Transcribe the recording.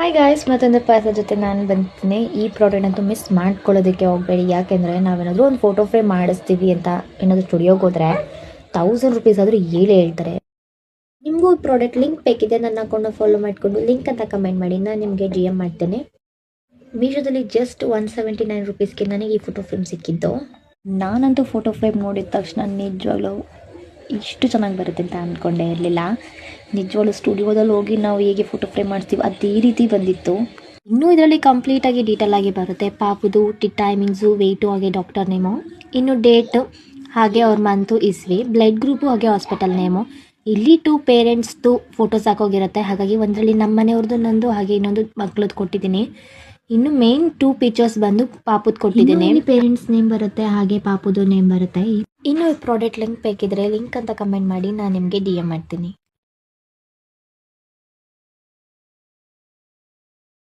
Hi guys, ಮತ್ತೊಂದು parcel ಜೊತೆ ನಾನು ಬಂತೀನಿ. ಈ ಪ್ರಾಡಕ್ಟ್ ಅಂತೂ ಮಿಸ್ ಮಾಡ್ಕೊಳ್ಳೋದಕ್ಕೆ ಹೋಗಬೇಡಿ. ಯಾಕೆಂದರೆ ನಾವೇನಾದರೂ ಒಂದು ಫೋಟೋ ಫ್ರೇಮ್ ಮಾಡಿಸ್ತೀವಿ ಅಂತ ಏನಾದರೂ ಸ್ಟುಡಿಯೋಗೆ ಹೋದರೆ 1000 ರೂಪೀಸ್ ಆದರೂ ಹೇಳ್ತಾರೆ. ನಿಮಗೂ ಈ ಪ್ರಾಡಕ್ಟ್ ಲಿಂಕ್ ಬೇಕಿದೆ, ನನ್ನ ಅಕೌಂಟ್ನ ಫಾಲೋ ಮಾಡಿಕೊಂಡು ಲಿಂಕ್ ಅಂತ ಕಮೆಂಟ್ ಮಾಡಿ, ನಾನು ನಿಮಗೆ DM ಮಾಡ್ತೇನೆ. ಮೀಶೋದಲ್ಲಿ ಜಸ್ಟ್ 179 ರೂಪೀಸ್ಗೆ ನನಗೆ ಈ ಫೋಟೋ ಫ್ರೇಮ್ ಸಿಕ್ಕಿದ್ದು. ನಾನಂತೂ ಫೋಟೋ ಫ್ರೇಮ್ ನೋಡಿದ ತಕ್ಷಣ ನಿಜವಾಗ್ಲೂ ಇಷ್ಟು ಚೆನ್ನಾಗಿ ಬರುತ್ತೆ ಅಂತ ಅಂದ್ಕೊಂಡೇ ಇರಲಿಲ್ಲ. ನಿಜವಾಗ್ಲೂ ಸ್ಟುಡಿಯೋದಲ್ಲಿ ಹೋಗಿ ನಾವು ಹೇಗೆ ಫೋಟೋ ಫ್ರೇಮ್ ಮಾಡ್ತೀವಿ ಅದೇ ರೀತಿ ಬಂದಿತ್ತು. ಇನ್ನೂ ಇದರಲ್ಲಿ ಕಂಪ್ಲೀಟಾಗಿ ಡೀಟೇಲ್ ಆಗಿ ಬರುತ್ತೆ. ಪಾಪುದು ಟೈಮಿಂಗ್ಸು, ವೆಯ್ಟು, ಹಾಗೆ ಡಾಕ್ಟರ್ ನೇಮು, ಇನ್ನು ಡೇಟ್, ಹಾಗೆ ಅವ್ರ ಮಂತು, ಇಸ್ವಿ, ಬ್ಲಡ್ ಗ್ರೂಪು, ಹಾಗೆ ಹಾಸ್ಪಿಟಲ್ ನೇಮು. ಇಲ್ಲಿ 2 ಪೇರೆಂಟ್ಸ್ದು ಫೋಟೋಸ್ ಹಾಕೋಗಿರುತ್ತೆ. ಹಾಗಾಗಿ ಒಂದರಲ್ಲಿ ನಮ್ಮ ಮನೆಯವ್ರದ್ದು, ನಂದು, ಹಾಗೆ ಇನ್ನೊಂದು ಮಕ್ಳದ್ದು ಕೊಟ್ಟಿದ್ದೀನಿ. ಇನ್ನು ಮೇನ್ 2 ಪಿಕ್ಚರ್ಸ್ ಬಂದು ಪಾಪುದ್ ಕೊಟ್ಟಿದ್ದೀನಿ. ಪೇರೆಂಟ್ಸ್ ನೇಮ್ ಬರುತ್ತೆ, ಹಾಗೆ ಪಾಪುದು ನೇಮ್ ಬರುತ್ತೆ. ಇನ್ನು ಈ ಪ್ರಾಡಕ್ಟ್ ಲಿಂಕ್ ಬೇಕಿದ್ರೆ ಲಿಂಕ್ ಅಂತ ಕಮೆಂಟ್ ಮಾಡಿ, ನಾನು ನಿಮಗೆ DM ಮಾಡ್ತೀನಿ.